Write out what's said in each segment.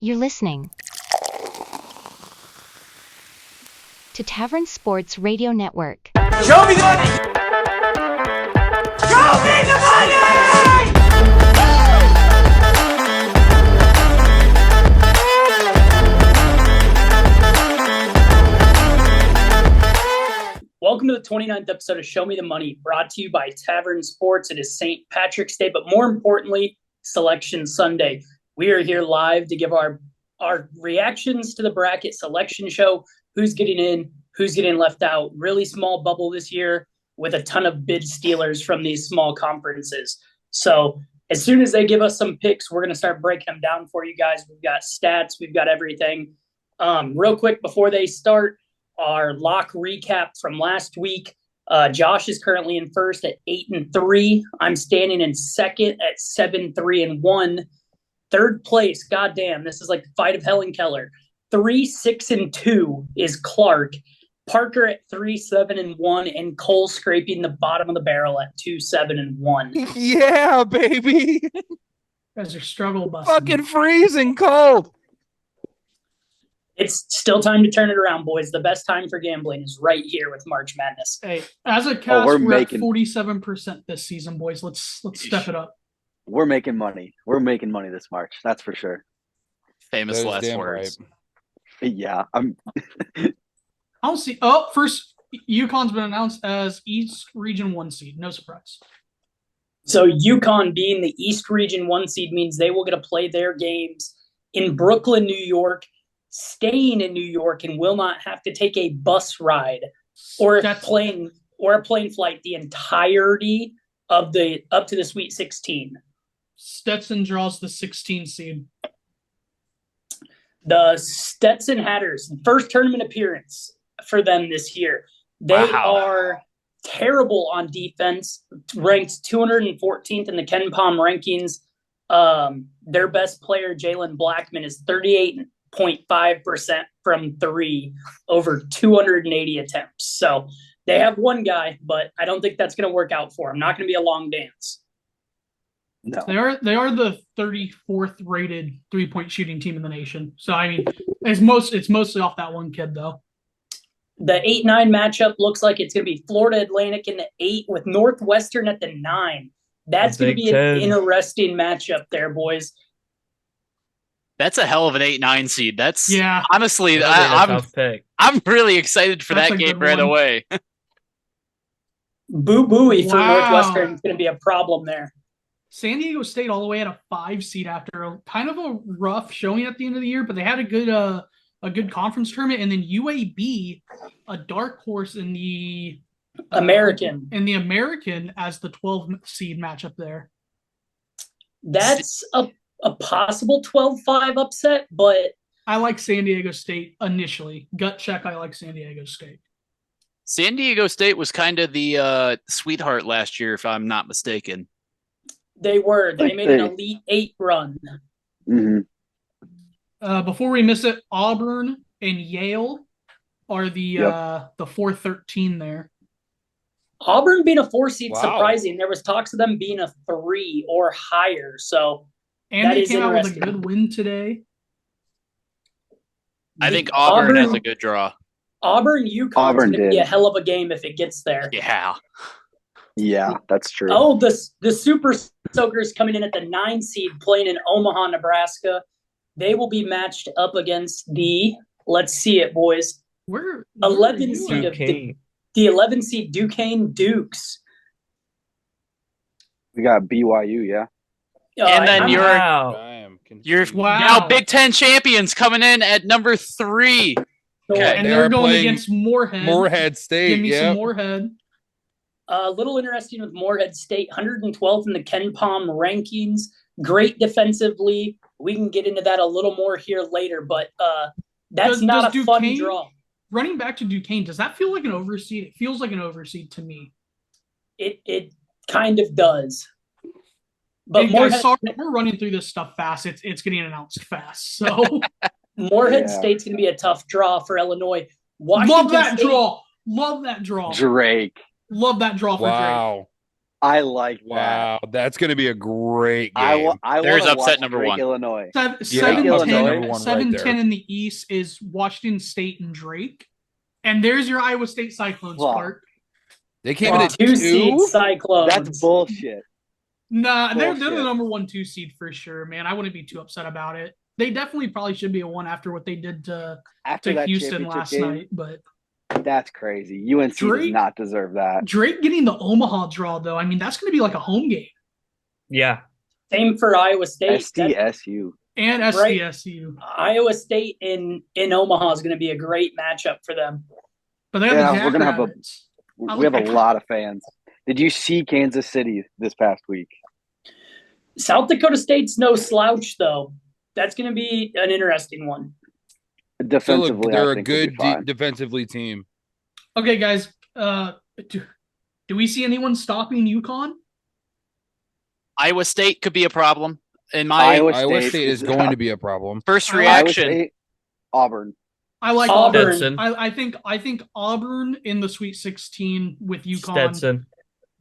You're listening to Tavern Sports Radio Network. Show me the money! Show me the money! Welcome to the 29th episode of Show Me the Money, brought to you by Tavern Sports. It is St. Patrick's Day, but more importantly, Selection Sunday. We are here live to give our reactions to the bracket selection show. Who's getting in, who's getting left out. Really small bubble this year with a ton of bid stealers from these small conferences. So as soon as they give us some picks, we're going to start breaking them down for you guys. We've got stats. We've got everything. Real quick before they start, our lock recap from last week. Josh is currently in first at 8-3. I'm standing in second at 7-3-1. Third place, goddamn, this is like the fight of Helen Keller. 3-6-2 is Clark. Parker at 3-7-1, and Cole scraping the bottom of the barrel at 2-7-1. Yeah, baby. You guys are struggle busting. Fucking freezing cold. It's still time to turn it around, boys. The best time for gambling is right here with March Madness. Hey, as a cast, we're we're at making- 47% this season, boys. Let's step it up. We're making money. We're making money this March. That's for sure. Famous That is last damn words. Yeah, I'm. I don't see. Oh, first, UConn's been announced as East Region 1 seed. No surprise. So UConn being the East Region 1 seed means they will get to play their games in Brooklyn, New York, staying in New York, and will not have to take a bus ride or a plane flight the entirety of the up to the Sweet 16. Stetson draws the 16 seed. The Stetson Hatters, first tournament appearance for them this year. They are terrible on defense, ranked 214th in the Ken Palm rankings. Their best player, Jalen Blackman, is 38.5% from three over 280 attempts. So they have one guy, but I don't think that's going to work out for them. Not going to be a long dance. No. They are the 34th rated 3-point shooting team in the nation. So I mean, it's mostly off that one kid though. The 8-9 matchup looks like it's going to be Florida Atlantic in the 8 with Northwestern at the 9. That's going to be an interesting matchup there, boys. That's a hell of an 8-9 seed. That's honestly, That's I'm really excited for that game right away. Boo Booey for Northwestern is going to be a problem there. San Diego State all the way at a 5 seed after kind of a rough showing at the end of the year, but they had a good conference tournament, and then UAB, a dark horse in the American as the 12 seed matchup there. That's a possible 12-5 upset, but I like San Diego State initially. Gut check, I like San Diego State. San Diego State was kind of the sweetheart last year, if I'm not mistaken. They were. They made an Elite 8 run. Mm-hmm. Before we miss it, Auburn and Yale are the 4-13 there. Auburn being a 4 seed, surprising. There was talks of them being a 3 or higher. So and that they is came out with a interesting. good win today. I think Auburn has a good draw. Auburn UConn is going to be a hell of a game if it gets there. Yeah. Yeah, that's true. Oh, the Super Soakers coming in at the 9 seed playing in Omaha, Nebraska. They will be matched up against the, let's see it, boys. Where 11 seed of the 11 seed Duquesne Dukes. We got BYU, yeah. And then you're Wow. now Big Ten champions coming in at number 3. Okay. And they're going against Moorhead. Moorhead State, Give me some Moorhead. A little interesting with Moorhead State, 112th in the Ken Palm rankings. Great defensively. We can get into that a little more here later, but that's not a fun draw. Running back to Duquesne, does that feel like an overseed? It feels like an overseed to me. It kind of does. But hey guys, sorry, we're running through this stuff fast. It's getting announced fast. So Moorhead State's going to be a tough draw for Illinois. Love that draw. Love that draw. Drake. Love that draw for Drake. I like that. Wow, that's going to be a great game. There's wanna upset watch number Drake, one. Illinois. Yeah, 7-10, upset number one right 7-10 there. in the East is Washington State and Drake. And there's your Iowa State Cyclones, Wow. Clark. They came in at 2 seed 2. Cyclones. That's bullshit. Nah, they're the Bullshit. number 1-2 seed for sure, man. I wouldn't be too upset about it. They definitely probably should be a 1 after what they did to After that Houston championship last game, night. But that's crazy. UNC does Drake- not deserve that. Drake getting the Omaha draw, though, I mean, that's going to be like a home game. Yeah. Same for Iowa State. SDSU. And Right. SDSU. Iowa State in Omaha is going to be a great matchup for them. But they have the Yeah, we're gonna have a- Jackrabbits. We have a lot of fans. Did you see Kansas City this past week? South Dakota State's no slouch, though. That's going to be an interesting one. Defensively, They're I a think they'll be good fine. defensively team. Okay, guys. Do we see anyone stopping UConn? Iowa State could be a problem. In my Iowa Iowa State State is going to be a problem. first Iowa Iowa reaction, State, Auburn. I like Auburn. Auburn. Stetson. I think Auburn in the Sweet 16 with UConn. Stetson.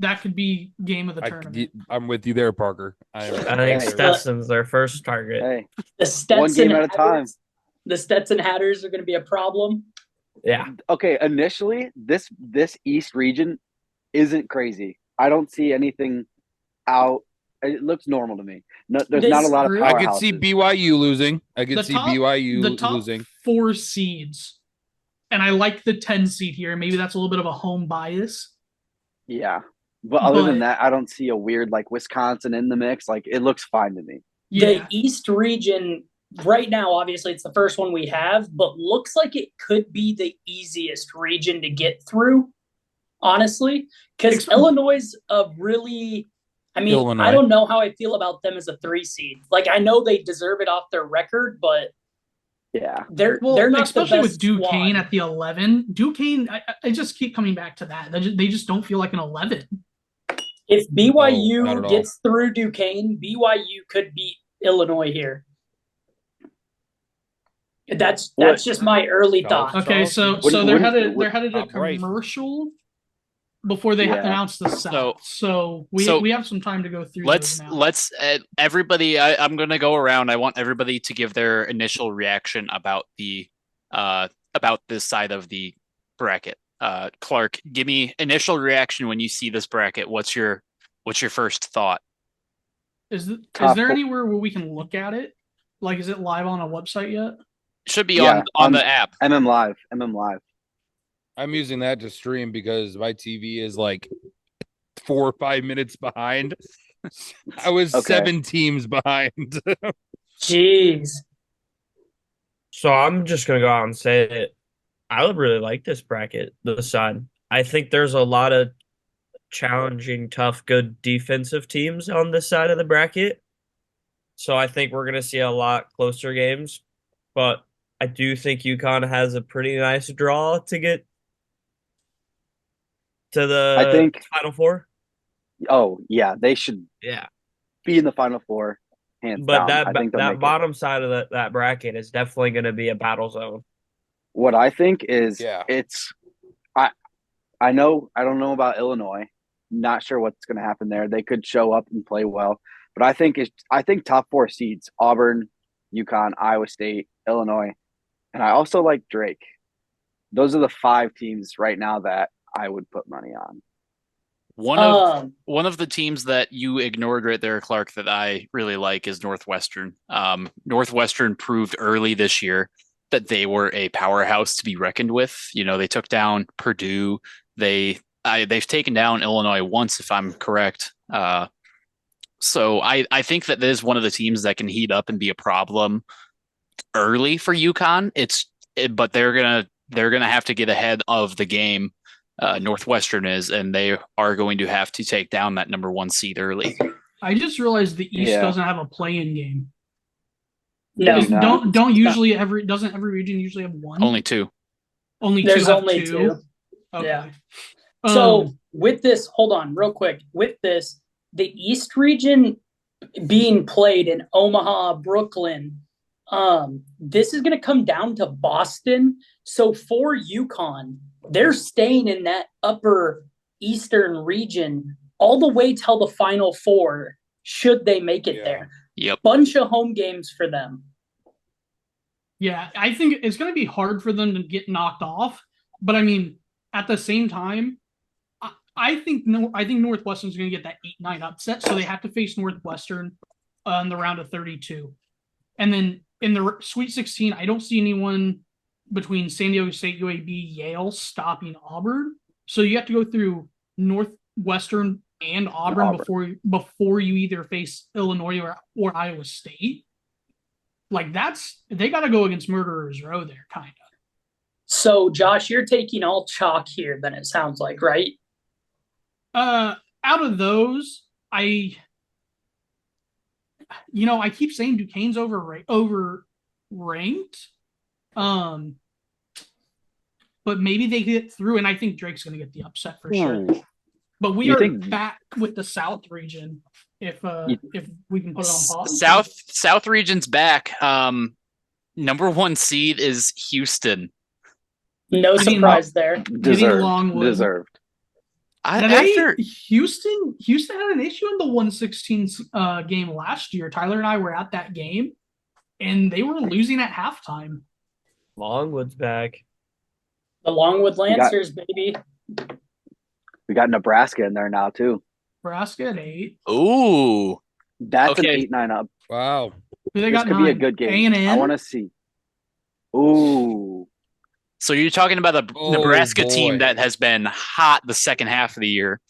That could be game of the tournament. I'm with you there, Parker. I think Hey. Stetson's their first target. Hey, The Stetson game at a time. Hatters- The Stetson Hatters are going to be a problem. Yeah. okay. Initially, this East region isn't crazy. I don't see anything out. It looks normal to me. No, there's This not a lot of group- I powerhouses. could see BYU losing. I could The see top- BYU the top losing. 4 seeds, and I like the 10 seed here. Maybe that's a little bit of a home bias. Yeah, but other than But- that, I don't see a weird like Wisconsin in the mix. Like it looks fine to me. Yeah, The East region, right now, obviously, it's the first one we have, but looks like it could be the easiest region to get through, honestly. Because Ex- Illinois is a really, I mean, Illinois. I don't know how I feel about them as a 3 seed. Like, I know they deserve it off their record, but Yeah, they're well, not especially the with best Duquesne squad. at the 11. Duquesne, I just keep coming back to that. They just don't feel like an 11. If not at BYU all. gets through Duquesne, BYU could beat Illinois here. That's What- just my early No. thought. Okay, so Wouldn't- they're wouldn't- headed to top right. commercial before they Yeah. announce the South. So we have some time to go through. let's those now. everybody. I'm going to go around. I want everybody to give their initial reaction about this side of the bracket. Clark, give me initial reaction when you see this bracket. What's your first thought? Is Top there four- anywhere where we can look at it? Like, is it live on a website yet? Should be Yeah, on on- the app. MM Live. I'm using that to stream because my TV is like 4 or 5 minutes behind. I was Okay. 7 teams behind. Jeez. So I'm just gonna go out and say it. I would really like this bracket, the side. I think there's a lot of challenging, tough, good defensive teams on this side of the bracket. So I think we're gonna see a lot closer games. But I do think UConn has a pretty nice draw to get to the I think- Final Four. Oh yeah, they should Yeah. be in the Final Four, hands But down. I think they'll that make it. bottom side of that bracket is definitely going to be a battle zone. What I think is Yeah. it's I know I don't know about Illinois. Not sure what's going to happen there. They could show up and play well, but I think top 4 seeds: Auburn, UConn, Iowa State, Illinois, and I also like Drake. Those are the 5 teams right now that I would put money on. One of the teams that you ignored right there, Clark, that I really like is Northwestern. Northwestern proved early this year that they were a powerhouse to be reckoned with. You know, they took down Purdue. They've taken down Illinois once, if I'm correct. So I think that is one of the teams that can heat up and be a problem early for UConn. But they're gonna have to get ahead of the game. Northwestern is, and they are going to have to take down that number 1 seed early. I just realized the East Yeah. doesn't have a play-in game. No, Is not. Doesn't every region usually have one? Only 2. Only there's two have only 2? 2. Okay. Yeah. So Um, with this, hold on real quick. With this, the East region being played in Omaha, Brooklyn, this is going to come down to Boston. So for UConn, they're staying in that upper Eastern region all the way till the Final Four, should they make it there. Yep. Bunch of home games for them. Yeah, I think it's going to be hard for them to get knocked off. But I mean, at the same time, I think Northwestern's going to get that 8-9 upset, so they have to face Northwestern in the round of 32. And then in the Sweet 16, I don't see anyone between San Diego State, UAB, Yale stopping Auburn. So you have to go through Northwestern and Auburn. before you either face Illinois or Iowa State. Like they got to go against Murderers Row there, kind of. So, Josh, you're taking all chalk here, then it sounds like, right? Out of those, I keep saying Duquesne's overranked. But maybe they get through, and I think Drake's going to get the upset for sure. But we are back with the South region. If we can put it on pause. South region's back. Number 1 seed is Houston. No surprise there. Deserved. Houston had an issue in the 116 game last year. Tyler and I were at that game, and they were losing at halftime. Longwood's back. The Longwood Lancers, baby. We got Nebraska in there now too. Nebraska at 8. Ooh, that's an 8-9 up. Wow, this could be a good game. A&M? I want to see. Ooh. So you're talking about a Nebraska team that has been hot the second half of the year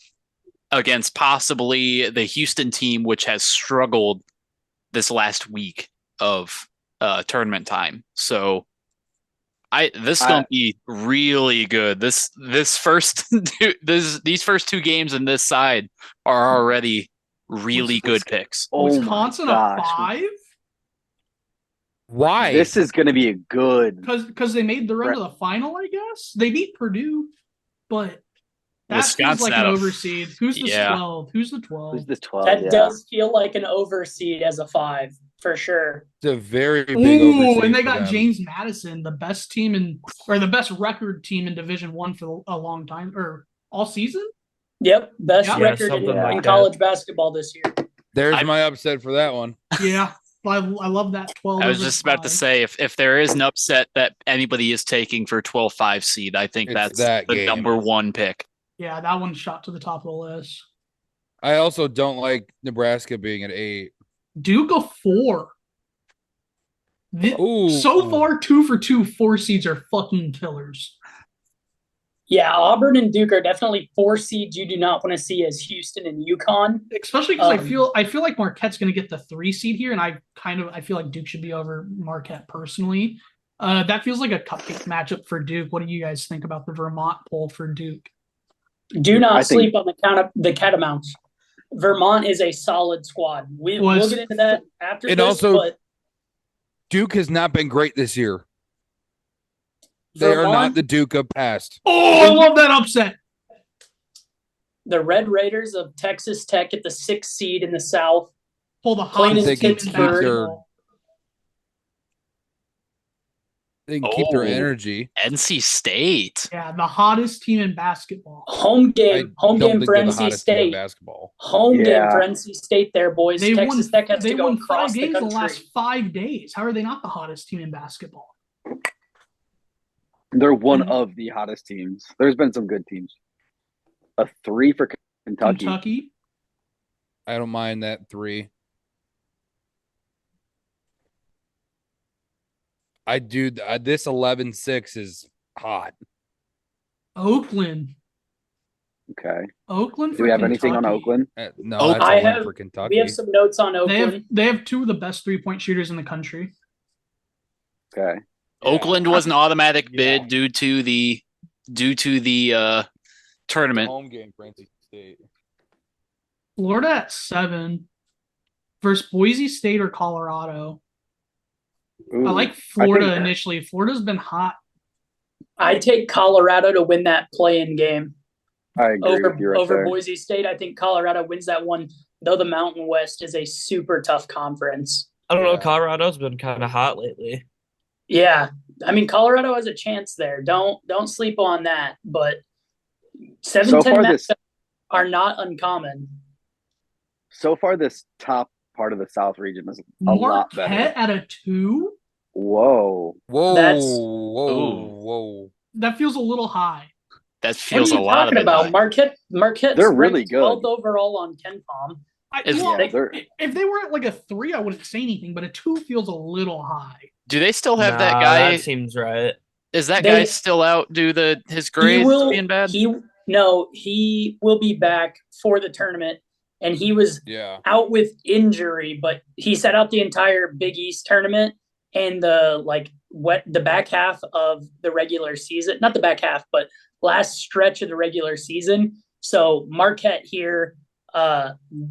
against possibly the Houston team, which has struggled this last week of tournament time. So this is going to be really good. These first 2 games in this side are already really good picks. Wisconsin a 5? Why? This is going to be a good. Because they made the run to the final, I guess. They beat Purdue, but that feels like an overseed. Who's the 12? Who's the 12? Who's the 12? That does feel like an overseed as a 5, for sure. It's a very big overseed. And they got James Madison, the best team the best record team in Division I for a long time, or all season. Yep, best record in college basketball this year. There's my upset for that one. Yeah. I love that 12. I was just about to say, if there is an upset that anybody is taking for 12-5 seed, I think that's the number 1 pick. Yeah, that one shot to the top of the list. I also don't like Nebraska being at 8. Duke a 4. So far, 2 for 2 4 seeds are fucking killers. Yeah, Auburn and Duke are definitely 4 seeds you do not want to see as Houston and UConn. Especially because I feel like Marquette's going to get the 3 seed here, and I feel like Duke should be over Marquette personally. That feels like a cupcake matchup for Duke. What do you guys think about the Vermont poll for Duke? Do not sleep on the Catamounts. Vermont is a solid squad. We'll get into that after this. Also, Duke has not been great this year. They are not the Duke of past. Oh, I love that upset. The Red Raiders of Texas Tech at the 6th seed in the South. Pull the hottest team in basketball. They can keep their energy. NC State. Yeah, the hottest team in basketball. Home game for NC State. Home game for NC State there, boys. Texas Tech has to go across the country. They won 5 games in the last 5 days. How are they not the hottest team in basketball? They're one of the hottest teams. There's been some good teams. A 3 for Kentucky. I don't mind that 3. I do. This 11-6 is hot. Oakland. Okay. Oakland. Do we have anything on Oakland? No, that's for Kentucky. We have some notes on Oakland. They have 2 of the best 3-point shooters in the country. Okay. Oakland was an automatic bid due to the tournament. Home game for NC State. Florida at 7 versus Boise State or Colorado. Ooh, I like Florida initially. Florida's been hot. I take Colorado to win that play-in game. I agree with you over Boise State. I think Colorado wins that one, though the Mountain West is a super tough conference. I don't know. Colorado's been kind of hot lately. Yeah, I mean Colorado has a chance there. Don't sleep on that. But 7-10 matchup. are not uncommon. So far, this top part of the South region is a lot better. Marquette at a 2? Whoa. Whoa. That feels a little high. That feels a lot. What are you talking about? Marquette's they're really good. 12th overall on KenPom. If they were at like a 3, I wouldn't say anything, but a 2 feels a little high. Do they still have that guy? That seems right. Is that guy still out due to his grades being bad? He will be back for the tournament, and he was out with injury, but he set out the entire Big East tournament and the back half of the regular season. Not the back half, but last stretch of the regular season. So Marquette here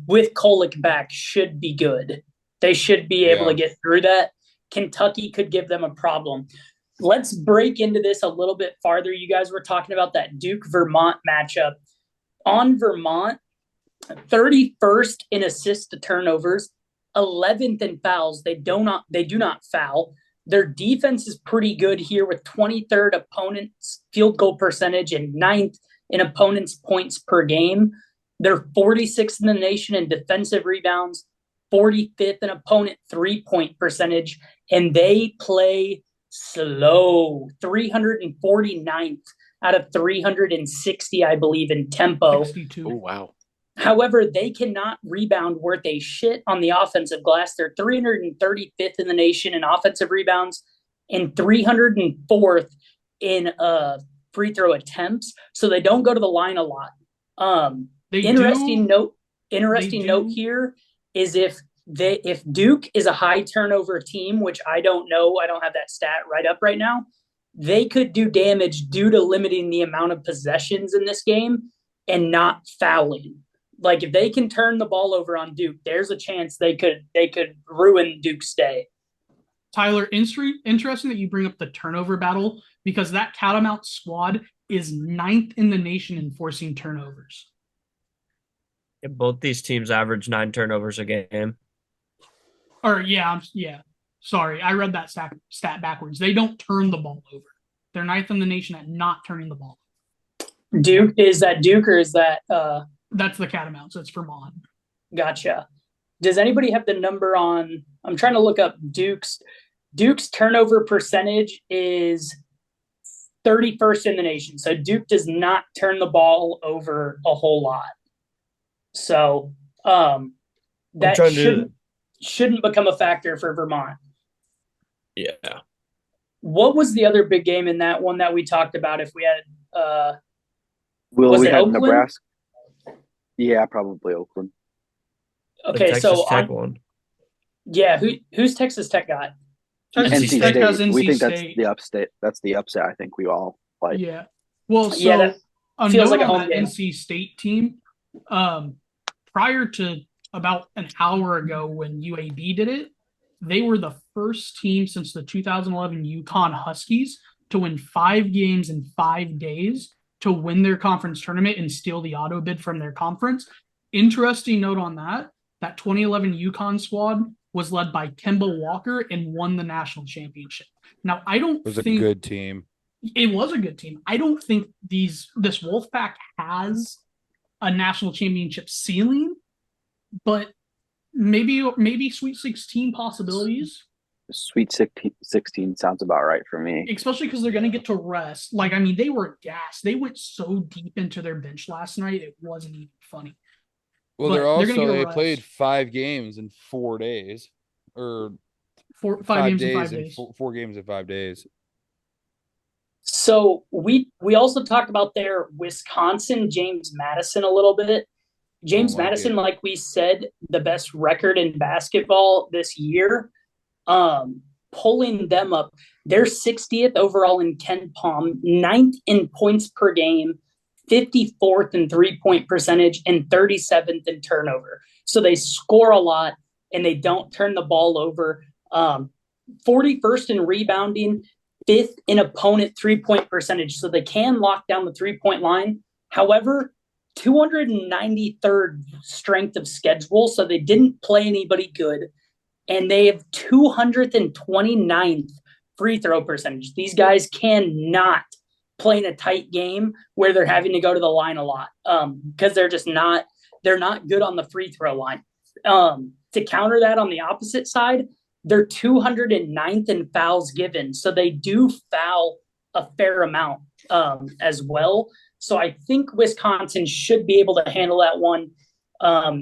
with Kolek back should be good. They should be able to get through that. Kentucky could give them a problem. Let's break into this a little bit farther. You guys were talking about that Duke-Vermont matchup. On Vermont, 31st in assists to turnovers, 11th in fouls. They do not foul. Their defense is pretty good here with 23rd opponents' field goal percentage and 9th in opponents' points per game. They're 46th in the nation in defensive rebounds, 45th in opponent three-point percentage, and they play slow. 349th out of 360, I believe, in tempo. 62. Oh, wow. However, they cannot rebound worth a shit on the offensive glass. They're 335th in the nation in offensive rebounds and 304th in free throw attempts. So they don't go to the line a lot. Interesting note here is if Duke is a high turnover team, which I don't know, I don't have that stat right up right now, they could do damage due to limiting the amount of possessions in this game and not fouling. Like if they can turn the ball over on Duke, there's a chance they could ruin Duke's day. Tyler, interesting that you bring up the turnover battle because that Catamount squad is 9th in the nation in forcing turnovers. Yeah, both these teams average 9 turnovers a game. Sorry, I read that stat backwards. They don't turn the ball over. They're 9th in the nation at not turning the ball. Duke, is that Duke or is that That's the Catamounts. That's Vermont. Gotcha. Does anybody have the number on? I'm trying to look up Duke's. Duke's turnover percentage is 31st in the nation. So Duke does not turn the ball over a whole lot. So that shouldn't become a factor for Vermont. Yeah. What was the other big game in that one that we talked about? If we had we had Oakland? Nebraska. Yeah, probably Oakland. Okay, Texas Tech one. Yeah, who's Texas Tech got? Texas Tech has NC we think State. That's the upset. I think we all like. Yeah. Well, so that a feels note like a on home that game. NC State team. Prior to about an hour ago when UAB did it, they were the first team since the 2011 UConn Huskies to win 5 games in 5 days to win their conference tournament and steal the auto bid from their conference. Interesting note on that 2011 UConn squad was led by Kemba Walker and won the national championship. Now, I don't think... It was a good team. It was a good team. I don't think this Wolfpack has a national championship ceiling, but maybe Sweet 16 possibilities. Sweet 16 sounds about right for me. Especially because they're going to get to rest. Like, I mean, they were gassed. They went so deep into their bench last night, it wasn't even funny. Well, But they played 5 games in 4 days, or 5 games in 5 days. 4 games in 5 days. So we also talked about their Wisconsin James Madison a little bit. James Madison, like we said, the best record in basketball this year. Pulling them up, they're 60th overall in KenPom, 9th in points per game, 54th in three-point percentage, and 37th in turnover. So they score a lot and they don't turn the ball over. 41st in rebounding, 5th in opponent three-point percentage. So they can lock down the three-point line. However, 293rd strength of schedule, so they didn't play anybody good. And they have 229th free throw percentage. These guys cannot playing a tight game where they're having to go to the line a lot because they're not good on the free throw line. To counter that on the opposite side, they're 209th in fouls given. So they do foul a fair amount as well. So I think Wisconsin should be able to handle that one.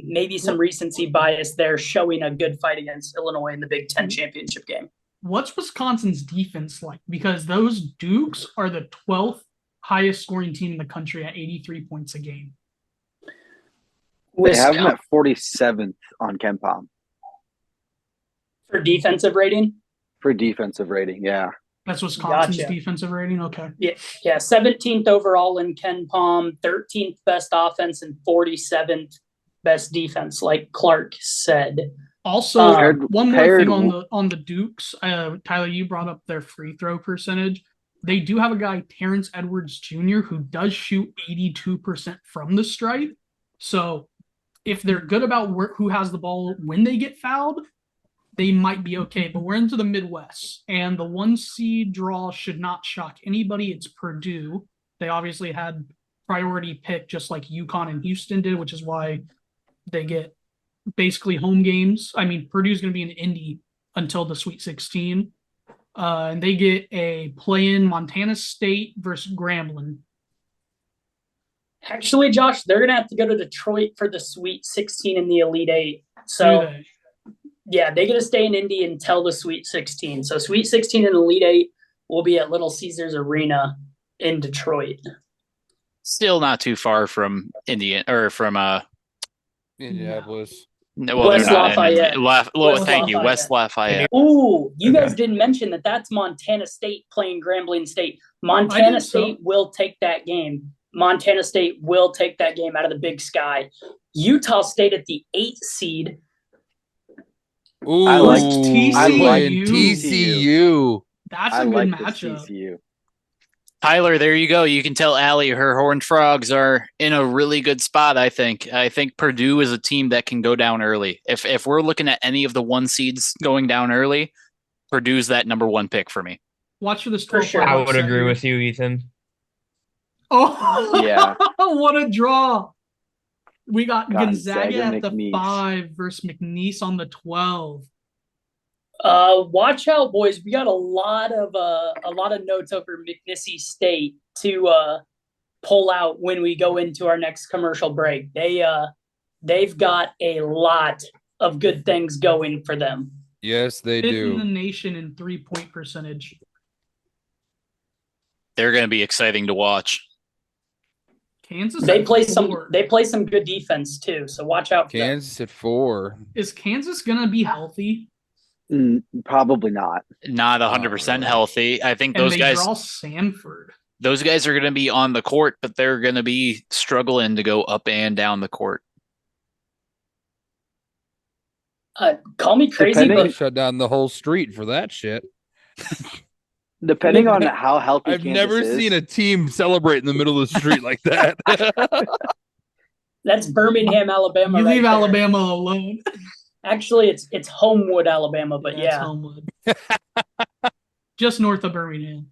Maybe some recency bias there, showing a good fight against Illinois in the Big Ten championship game. What's Wisconsin's defense like? Because those Dukes are the 12th highest scoring team in the country at 83 points a game. They have them at 47th on KenPom. For defensive rating? For defensive rating, yeah. That's Wisconsin's defensive rating? Okay. Yeah, 17th overall in KenPom, 13th best offense, and 47th best defense, like Clark said. Also, one more thing on the Dukes. Tyler, you brought up their free throw percentage. They do have a guy, Terrence Edwards Jr., who does shoot 82% from the stripe. So if they're good about who has the ball when they get fouled, they might be okay. But we're into the Midwest, and the 1 seed draw should not shock anybody. It's Purdue. They obviously had priority pick just like UConn and Houston did, which is why they get basically home games. I mean, Purdue's going to be in Indy until the Sweet 16. And they get a play-in Montana State versus Grambling. Actually, Josh, they're going to have to go to Detroit for the Sweet 16 and the Elite 8. So, yeah, they get to stay in Indy until the Sweet 16. So, Sweet 16 and Elite 8 will be at Little Caesars Arena in Detroit. Still not too far from Indianapolis. No, well, West Lafayette. Thank you, West Lafayette. Ooh, you guys didn't mention that's Montana State playing Grambling State. Montana State will take that game. Montana State will take that game out of the Big Sky. Utah State at the 8th seed. Ooh, I like TCU. That's a good matchup. TCU. Tyler, there you go. You can tell Allie her Horned Frogs are in a really good spot, I think. I think Purdue is a team that can go down early. If we're looking at any of the 1 seeds going down early, Purdue's that number 1 pick for me. Watch for this. For sure. I would agree with you, Ethan. Oh, yeah. What a draw. We got Gonzaga at the McNeese. 5 versus McNeese on the 12. Watch out, boys. We got a lot of notes over McNissy State to pull out when we go into our next commercial break. They've got a lot of good things going for them. Yes, they Fifth do. in the nation in 3-point percentage. They're going to be exciting to watch. Kansas. They play some good defense too, so watch out for Kansas at 4. Is Kansas gonna be healthy? Probably not. Not 100% healthy. I think And those they guys. draw Sanford. Those guys are going to be on the court, but they're going to be struggling to go up and down the court. Call me crazy, but Shut down the whole street for that shit. Depending on how healthy I've Kansas never is, seen a team celebrate in the middle of the street like that. that's Birmingham, Alabama. You right leave there. Alabama alone. Actually, it's Homewood, Alabama, but That's yeah. Homewood. Just north of Birmingham.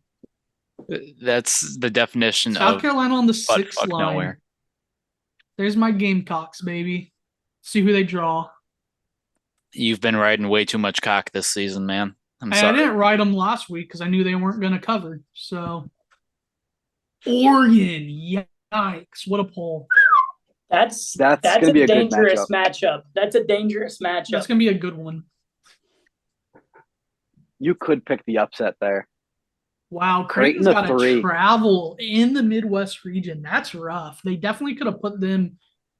That's the definition South of Carolina on the butt 6th fuck line. nowhere. There's my Gamecocks, baby. See who they draw. You've been riding way too much cock this season, man. I'm Hey, I sorry. didn't ride them last week because I knew they weren't going to cover. So, Oregon, yikes! What a poll. That's gonna a be a good dangerous matchup. That's a dangerous matchup. That's going to be a good one. you could pick the upset there. Wow, Creighton Creighton's got the to 3. travel in the Midwest region. That's rough. They definitely could have put them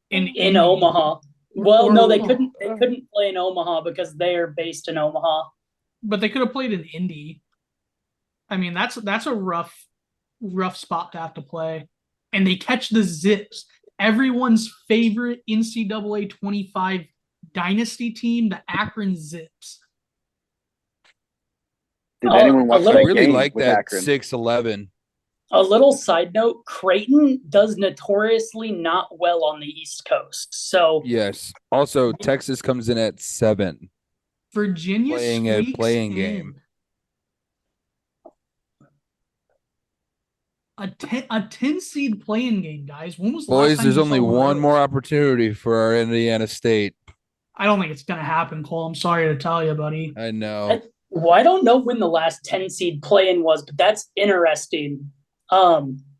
in Omaha. Well, no, they Or- couldn't. They couldn't play in Omaha because they are based in Omaha. but they could have played in Indy. I mean, that's a rough spot to have to play. And they catch the Zips, everyone's favorite NCAA 25 dynasty team, the Akron Zips. Did anyone a watch little- I that really game like with that Akron? 6-11. A little side note: Creighton does notoriously not well on the East Coast. So Yes. Also, Texas comes in at 7. Virginia Playing a squeaks playing in. game. a 10 seed playing game, guys. When was the Boys, last time there's you only saw one those? more opportunity for our Indiana State. I don't think it's gonna happen, Cole. I'm sorry to tell you, buddy. I know. Well, I don't know when the last 10 seed play-in was, but that's interesting.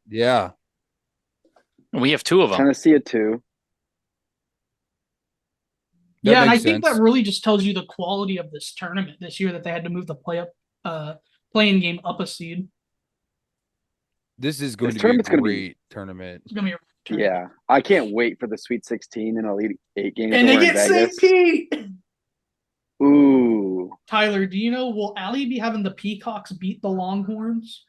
Yeah. We have 2 of them. Tennessee at 2. That Yeah, and I makes think sense. that really just tells you the quality of this tournament this year that they had to move the playing game up a seed. This is going This to be a tournament's gonna be- great tournament. It's gonna be a tournament. Yeah, I can't wait for the Sweet 16 and Elite 8 games. And when they we're in get Vegas. St. Pete. Ooh, Tyler, do you know will Allie be having the Peacocks beat the Longhorns?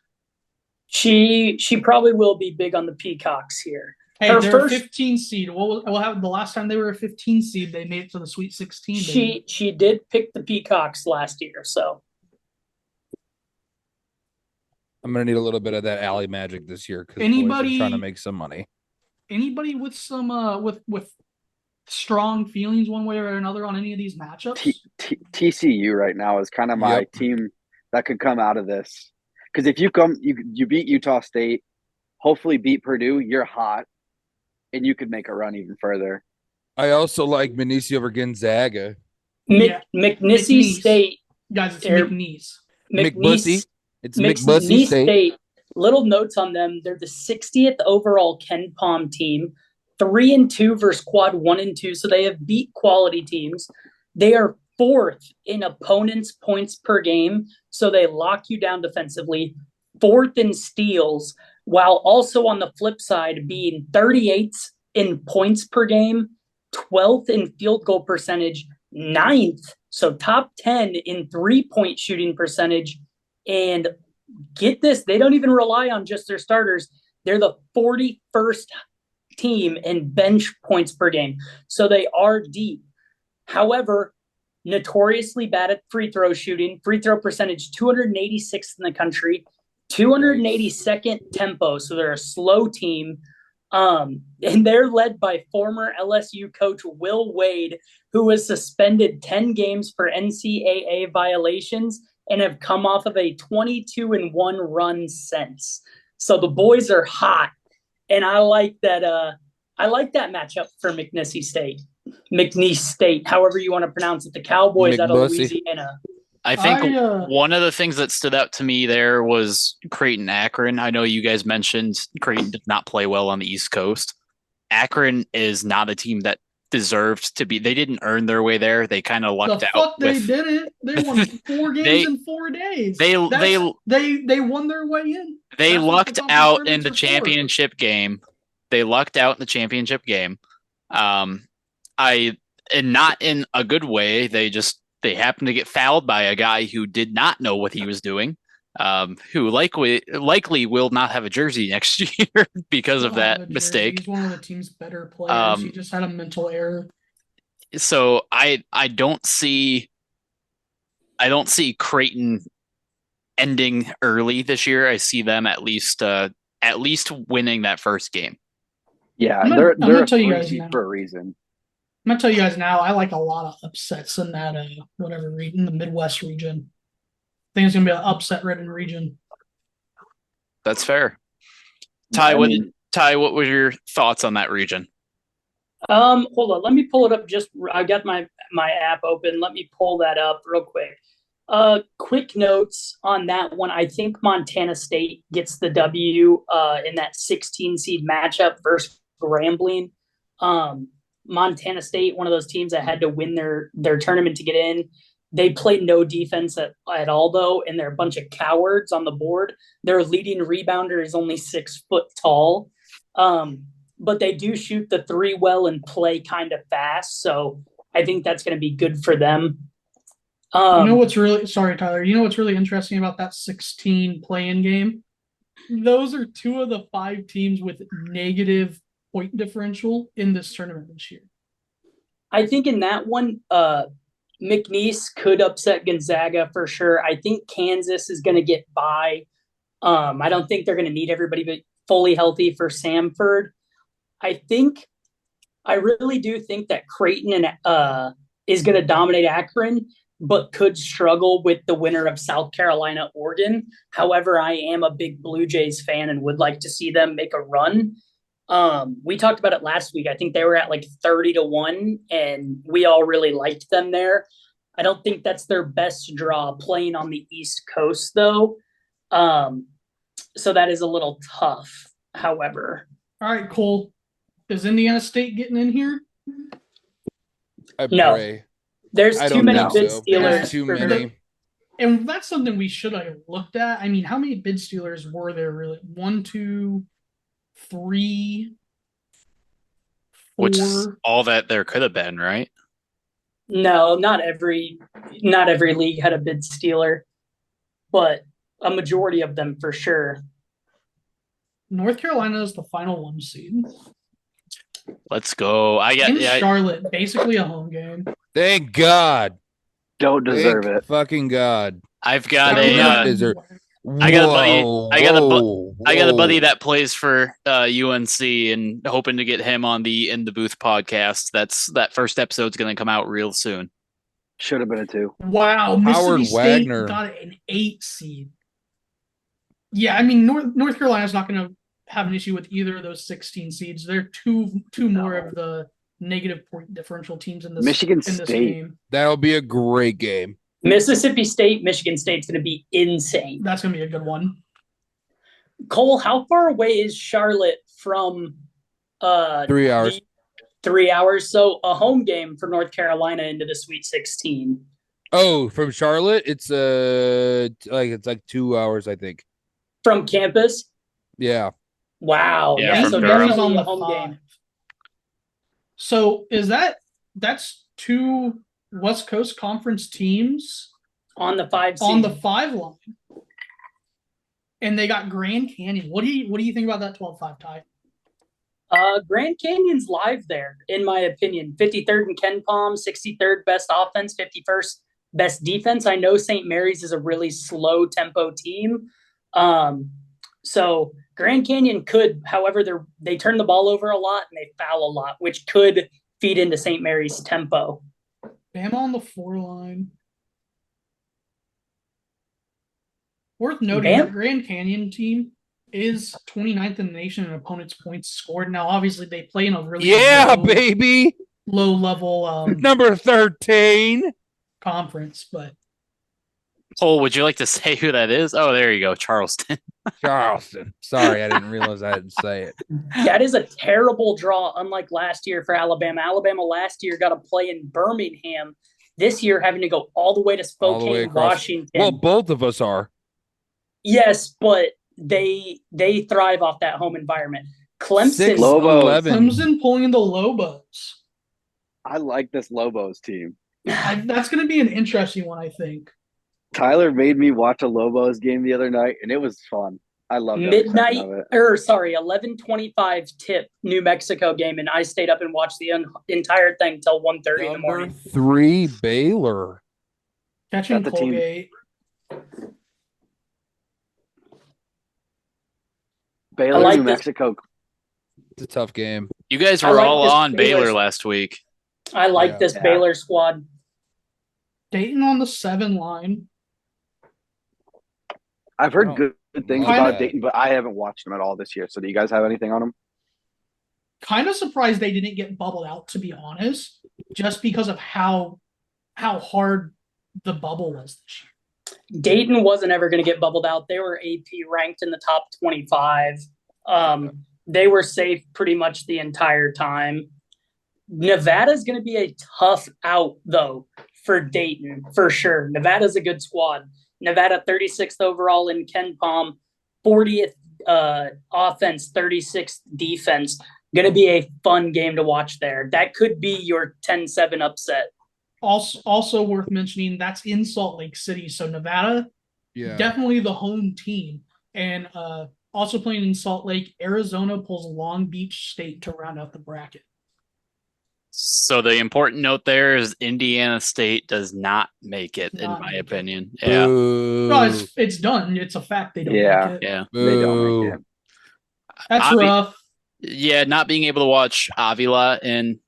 She probably will be big on the Peacocks here. Hey, Her they're first- a 15 seed. What happened the last time they were a 15 seed? They made it to the Sweet 16. baby. She did pick the Peacocks last year, so I'm going to need a little bit of that alley magic this year because Anybody- trying to make some money. Anybody with some with strong feelings one way or another on any of these matchups? TCU right now is kind of my Yep. team that could come out of this. Because if you beat Utah State, hopefully beat Purdue, you're hot, and you could make a run even further. I also like Benicio over Gonzaga. Yeah. McNissy McNeese. State, Guys, it's Air- McNeese. McBussy. It's McBussy McNeese State. State. Little notes on them: they're the 60th overall Ken Palm team, 3-2 versus quad 1-2, so they have beat quality teams. They are 4th in opponents' points per game, so they lock you down defensively. 4th in steals, while also on the flip side being 38th in points per game, 12th in field goal percentage, 9th, so top 10 in 3-point shooting percentage. And get this, they don't even rely on just their starters. They're the 41st team in bench points per game. So they are deep. However, notoriously bad at free throw shooting, free throw percentage 286th in the country, 282nd tempo. So they're a slow team. And they're led by former LSU coach Will Wade, who was suspended 10 games for NCAA violations and have come off of a 22-1 run since. So the boys are hot, and I like that. I like that matchup for McNeese State, however you want to pronounce it. The Cowboys out of McBussy. Louisiana. I think one of the things that stood out to me there was Creighton Akron. I know you guys mentioned Creighton did not play well on the East Coast. Akron is not a team that deserved to be. They didn't earn their way there. They kind of lucked The out. fuck they didn't. They won 4 games in 4 days. They won their way in. They That's what lucked the out tournaments in the are for. championship game. They lucked out in the championship game. And not in a good way. They happened to get fouled by a guy who did not know what he was doing. Who likely will not have a jersey next year because of that mistake. He's one of the team's better players. He just had a mental error. So I don't see Creighton ending early this year. I see them at least winning that first game. Yeah, I'm they're gonna a tell you guys three now. for a reason. I'm gonna tell you guys now. I like a lot of upsets in that whatever region, the Midwest region. I think it's gonna be an upset-ridden region. That's fair. Ty, what were your thoughts on that region? Hold on, let me pull it up. I got my app open. Let me pull that up real quick. Quick notes on that one. I think Montana State gets the W in that 16 seed matchup versus Grambling. Montana State, one of those teams that had to win their tournament to get in. They played no defense at all, though, and they're a bunch of cowards on the board. Their leading rebounder is only 6 foot tall. But they do shoot the 3 well and play kind of fast. So I think that's going to be good for them. Sorry, Tyler. You know what's really interesting about that 16 play-in game? Those are 2 of the 5 teams with negative point differential in this tournament this year. I think in that one, McNeese could upset Gonzaga for sure. I think Kansas is going to get by. I don't think they're going to need everybody but fully healthy for Samford. I really do think that Creighton is going to dominate Akron. but could struggle with the winner of South Carolina, Oregon. However, I am a big Blue Jays fan and would like to see them make a run. We talked about it last week. I think they were at like 30-1, and we all really liked them there. I don't think that's their best draw playing on the East Coast, though. So that is a little tough, however. All right, Cole. Is Indiana State getting in here? I No. pray. There's I too don't many think bid so. stealers. There's too for- many. And that's something we should have looked at. I mean, how many bid stealers were there really? 1, 2, 3, 4. Which is all that there could have been, right? No, not every league had a bid stealer, but a majority of them for sure. North Carolina is the final 1 seed. Let's go. In Charlotte, basically a home game. Thank God. Don't deserve Thank it. fucking God. I've got Don't a deserve- I got a buddy- Whoa, I got a bu- whoa, I got a buddy whoa. that plays for UNC and hoping to get him on the In the Booth podcast. That first episode's going to come out real soon. Should have been a 2. Wow, Howard Mississippi State Wagner. got an 8 seed. Yeah, I mean North Carolina's not going to have an issue with either of those 16 seeds. They're two more of the negative point differential teams in this Michigan in this State. game. That'll be a great game. Mississippi State, Michigan State's going to be insane. That's going to be a good one. Cole, how far away is Charlotte from 3 hours. 3 hours. So a home game for North Carolina into the Sweet 16. Oh, from Charlotte, it's like 2 hours, I think. From campus. Yeah. Wow. Yeah, Yeah, from so Durham. definitely on a the home 5. game. So that's 2 West Coast Conference teams On the 5 seed. on the 5 line. And they got Grand Canyon. What do you think about that 12-5 tie? Grand Canyon's live there, in my opinion. 53rd in Ken Palm, 63rd best offense, 51st best defense. I know St. Mary's is a really slow tempo team. So Grand Canyon could, however, they turn the ball over a lot and they foul a lot, which could feed into St. Mary's tempo. Bama on the 4 line. Worth noting, the Grand Canyon team is 29th in the nation in opponents' points scored. Now, obviously, they play in a really Baby. low level Number 13. conference, but Cole, would you like to say who that is? Oh, there you go, Charleston. Charleston. Sorry, I didn't realize I had to say it. That is a terrible draw, unlike last year for Alabama. Alabama last year got to play in Birmingham. This year, having to go all the way to All the way Spokane, across. Washington. Well, both of us are. Yes, but they thrive off that home environment. Clemson, Lobos. 11. Clemson pulling the Lobos. I like this Lobos team. That's going to be an interesting one, I think. Tyler made me watch a Lobos game the other night, and it was fun. I loved every second midnight of it. 11:25 tip New Mexico game, and I stayed up and watched the entire thing till 1:30 in the Number morning. 3, Baylor. Catching That's a team. Colgate. Baylor, like New this. Mexico. It's a tough game. You guys I were like all this on Baylor Baylor- last week. I like Yeah. this Yeah. Baylor squad. Dayton on the 7 line. I've heard Oh, good things kinda- about Dayton, but I haven't watched them at all this year. So do you guys have anything on them? Kind of surprised they didn't get bubbled out, to be honest, just because of how hard the bubble was this year. Dayton wasn't ever going to get bubbled out. They were AP ranked in the top 25. They were safe pretty much the entire time. Nevada's going to be a tough out, though, for Dayton, for sure. Nevada's a good squad. Nevada 36th overall in Ken Palm, 40th offense, 36th defense. Going to be a fun game to watch there. That could be your 10-7 upset. Also worth mentioning, that's in Salt Lake City. So Nevada, Yeah. definitely the home team. And also playing in Salt Lake, Arizona pulls Long Beach State to round out the bracket. So the important note there is Indiana State does not make it, in Not my make it. opinion. Yeah. Boo. No, it's done. It's a fact. They don't Yeah. make it. Yeah. They don't Boo. make it. That's Obvi- rough. Yeah, not being able to watch Avila in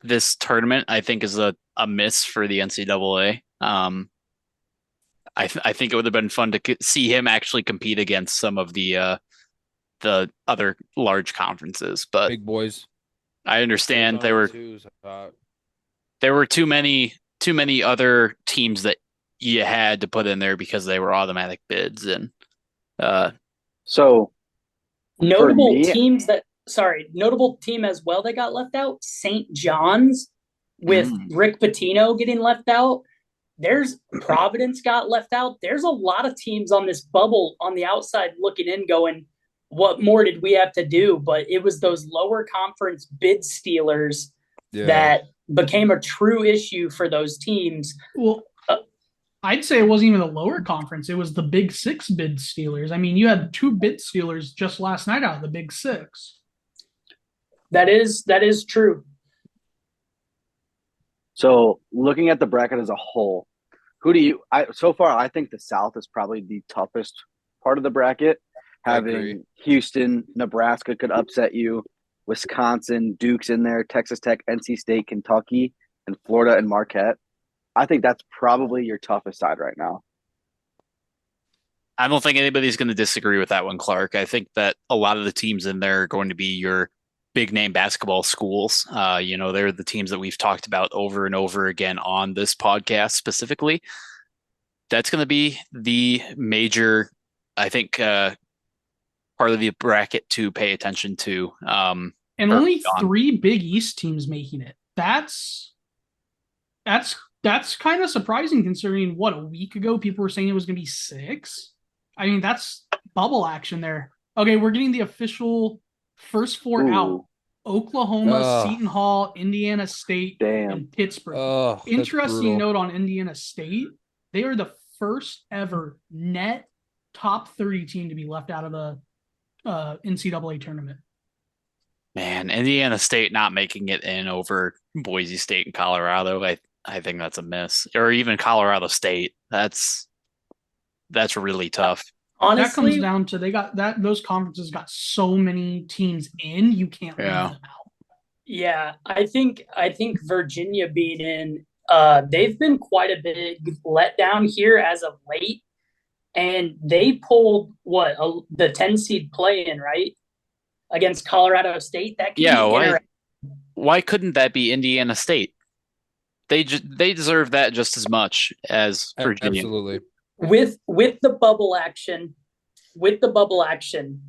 this tournament, I think, is a miss for the NCAA. I think it would have been fun to see him actually compete against some of the other large conferences, but big boys. I understand there were too many other teams that you had to put in there because they were automatic bids, and so notable team as well that got left out. St. John's with Rick Pitino getting left out. There's Providence got left out. There's a lot of teams on this bubble on the outside looking in going, what more did we have to do? But it was those lower conference bid stealers that became a true issue for those teams. Well, I'd say it wasn't even the lower conference. It was the Big Six bid stealers. I mean, you had 2 bid stealers just last night out of the Big Six. That is true. So looking at the bracket as a whole, so far, I think the South is probably the toughest part of the bracket. Having Houston, Nebraska could upset you, Wisconsin, Duke's in there, Texas Tech, NC State, Kentucky, and Florida and Marquette. I think that's probably your toughest side right now. I don't think anybody's going to disagree with that one, Clark. I think that a lot of the teams in there are going to be your big name basketball schools. They're the teams that we've talked about over and over again on this podcast specifically. That's going to be the major, I think, part of the bracket to pay attention to. And only 3 Big East teams making it. That's kind of surprising considering a week ago people were saying it was going to be 6. I mean, that's bubble action there. Okay, we're getting the official first 4 out. Oklahoma, Seton Hall, Indiana State, and Pittsburgh. Interesting note on Indiana State. They are the first ever net top 30 team to be left out of the NCAA tournament. Man, Indiana State not making it in over Boise State and Colorado. I think that's a miss. Or even Colorado State. That's really tough. Honestly, that comes down to those conferences got so many teams in, you can't leave them out. Yeah, I think Virginia being in, they've been quite a big letdown here as of late, and they pulled the 10 seed play in, right, against Colorado State. That why couldn't that be Indiana State? They deserve that just as much as Virginia. Absolutely. With the bubble action,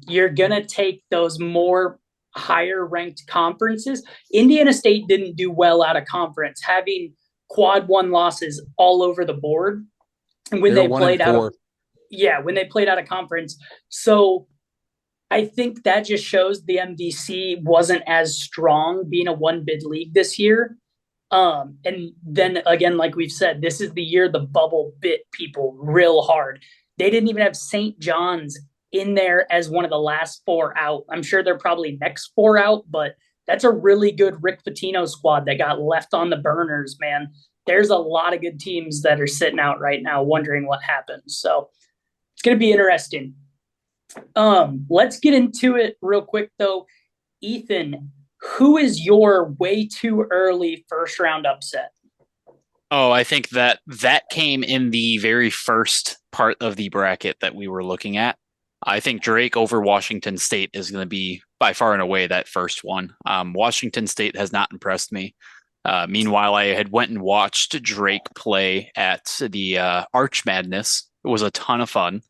you're gonna take those more higher ranked conferences. Indiana State didn't do well out of conference, having quad 1 losses all over the board. And when they played out of conference. So I think that just shows the MVC wasn't as strong being a 1 bid league this year. And then again, like we've said, this is the year the bubble bit people real hard. They didn't even have St. John's in there as one of the last 4 out. I'm sure they're probably next 4 out, but that's a really good Rick Pitino squad that got left on the burners, man. There's a lot of good teams that are sitting out right now wondering what happened. So it's going to be interesting. Let's get into it real quick though. Ethan, who is your way too early first round upset? Oh, I think that came in the very first part of the bracket that we were looking at. I think Drake over Washington State is going to be by far and away that first one. Washington State has not impressed me. Meanwhile, I had went and watched Drake play at the Arch Madness. It was a ton of fun.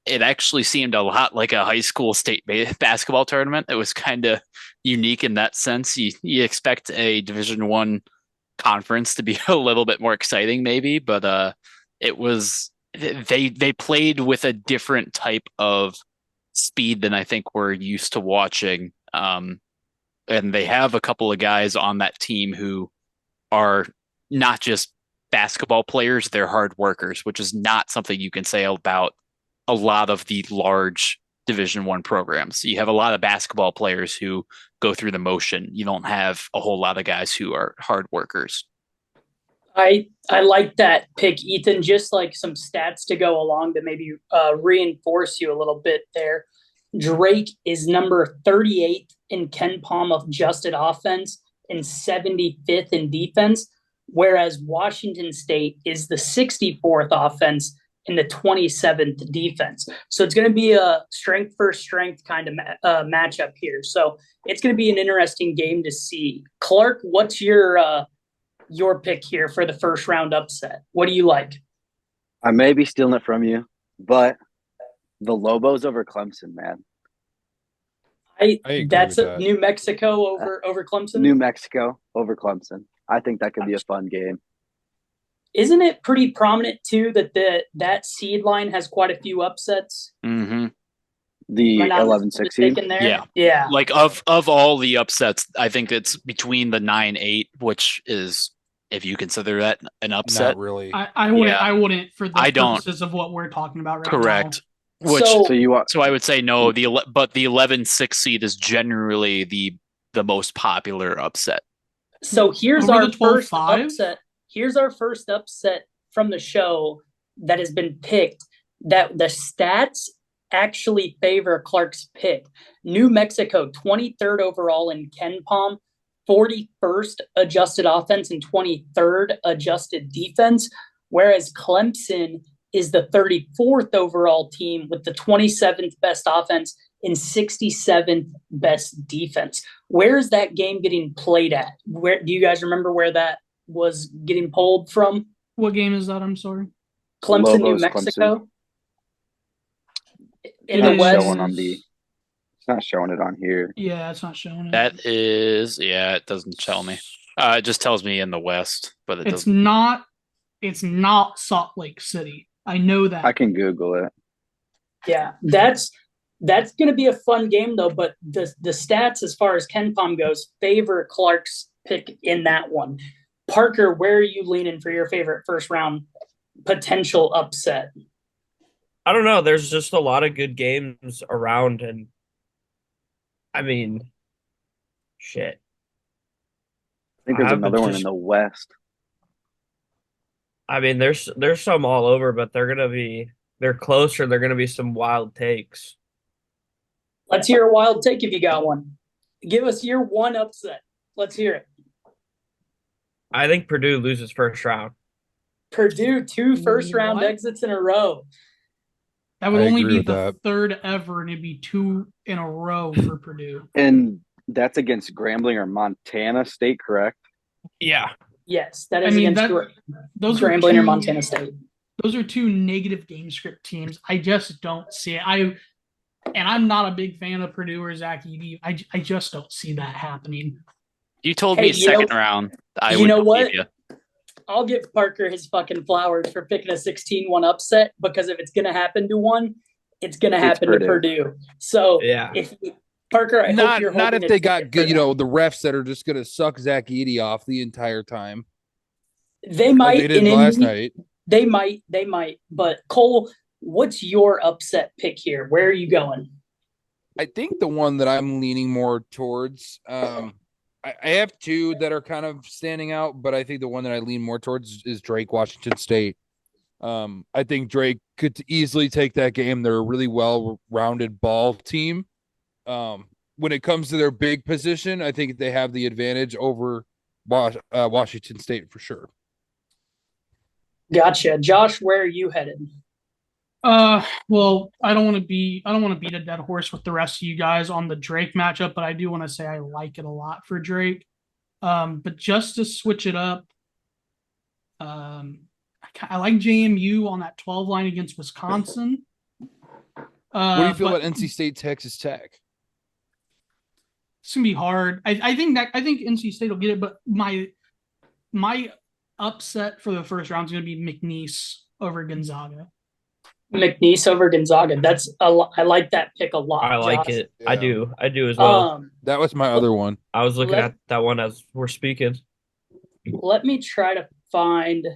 It actually seemed a lot like a high school state basketball tournament. It was kind of unique in that sense. You expect a Division I conference to be a little bit more exciting, maybe, but it was they played with a different type of speed than I think we're used to watching. And they have a couple of guys on that team who are not just basketball players, they're hard workers, which is not something you can say about a lot of the large Division I programs. You have a lot of basketball players who go through the motion. You don't have a whole lot of guys who are hard workers. I like that pick, Ethan. Just like some stats to go along to maybe reinforce you a little bit there. Drake is number 38 in KenPom adjusted offense and 75th in defense. whereas Washington State is the 64th offense and the 27th defense. So it's going to be a strength for strength kind of matchup here. So it's going to be an interesting game to see. Clark, what's your pick here for the first round upset? What do you like? I may be stealing it from you, but the Lobos over Clemson, man. That's New Mexico over Clemson? New Mexico over Clemson. I think that could be a fun game. Isn't it pretty prominent too that seed line has quite a few upsets? Mm-hmm. The 11-6 seed? Yeah. Like of all the upsets, I think it's between the 9-8, which is, if you consider that an upset. Not really. I wouldn't for the purposes of what we're talking about right now. Correct. So I would say no. But the 11-6 seed is generally the most popular upset. So here's our first upset. Here's our first upset from the show that has been picked that the stats actually favor Clark's pick. New Mexico, 23rd overall in KenPom, 41st adjusted offense and 23rd adjusted defense, whereas Clemson is the 34th overall team with the 27th best offense and 67th best defense. Where is that game getting played at? Where do you guys remember where that was getting pulled from? What game is that? I'm sorry. Clemson, New Mexico. Clemson. In the West. It's not showing it on here. Yeah, it's not showing it. That is, it doesn't tell me. It just tells me in the West, but it's not Salt Lake City. I know that. I can Google it. Yeah, that's going to be a fun game though. But the stats as far as KenPom goes favor Clark's pick in that one. Parker, where are you leaning for your favorite first round potential upset? I don't know. There's just a lot of good games around, and I mean, shit. I think there's another one in the West. I mean, there's some all over, but they're closer. They're gonna be some wild takes. Let's hear a wild take if you got one. Give us your one upset. Let's hear it. I think Purdue loses first round. Purdue, 2 first-round exits in a row. That would only be the third ever, and it'd be 2 in a row for Purdue. And that's against Grambling or Montana State, correct? Yeah. Yes, that is against Grambling or Montana State. Those are 2 negative game script teams. I just don't see it. I'm not a big fan of Purdue or Zach Edey. I just don't see that happening. You told me second round. You know what? I'll give Parker his fucking flowers for picking a 16-1 upset, because if it's going to happen to one, it's going to happen to Purdue. So if Parker, I hope you're not if they got good, the refs that are just going to suck Zach Edey off the entire time. They might. Like they did last night. They might. But Cole, what's your upset pick here? Where are you going? I think the one that I'm leaning more towards, I have 2 that are kind of standing out, but I think the one that I lean more towards is Drake, Washington State. I think Drake could easily take that game. They're a really well-rounded ball team. When it comes to their big position, I think they have the advantage over Washington State for sure. Gotcha. Josh, where are you headed? Well, I don't want to beat a dead horse with the rest of you guys on the Drake matchup, but I do want to say I like it a lot for Drake. But just to switch it up, I like JMU on that 12 line against Wisconsin. What do you feel about NC State, Texas Tech? It's gonna be hard. I think NC State will get it, but my upset for the first round is gonna be McNeese over Gonzaga. McNeese over Gonzaga. I like that pick a lot. I like it. Yeah. I do as well. That was my other one. I was looking at that one as we're speaking. Let me try to find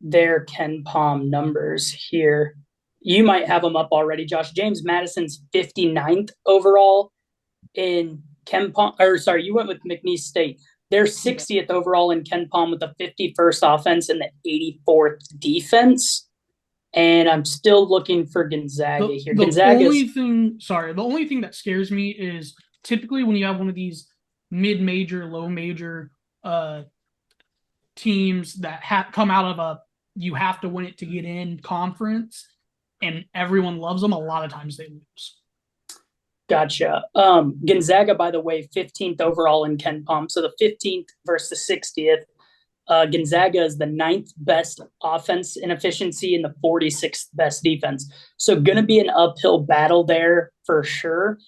their KenPom numbers here. You might have them up already, Josh. James Madison's 59th overall in KenPom. Or sorry, you went with McNeese State. They're 60th overall in KenPom with the 51st offense and the 84th defense. And I'm still looking for Gonzaga here. The only thing that scares me is typically when you have one of these mid-major, low-major teams that come out of a you have to win it to get in conference, and everyone loves them. A lot of times they lose. Gotcha. Gonzaga, by the way, 15th overall in KenPom. So the 15th versus the 60th. Gonzaga is the 9th best offense in efficiency and the 46th best defense. So going to be an uphill battle there for sure.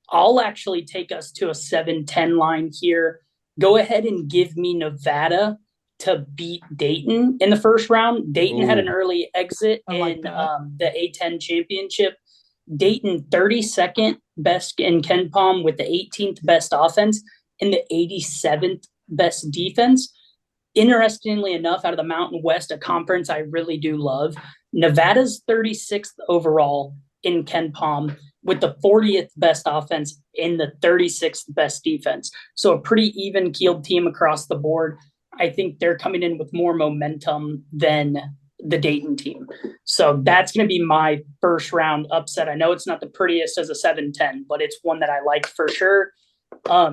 I'll actually take us to a 7-10 line here. Go ahead and give me Nevada to beat Dayton in the first round. Dayton had an early exit in the A10 championship. Dayton 32nd best in KenPom with the 18th best offense and the 87th best defense. Interestingly enough, out of the Mountain West, a conference I really do love, Nevada's 36th overall in KenPom with the 40th best offense and the 36th best defense. So a pretty even-keeled team across the board. I think they're coming in with more momentum than the Dayton team. So that's going to be my first round upset. I know it's not the prettiest as a 7-10, but it's one that I like for sure.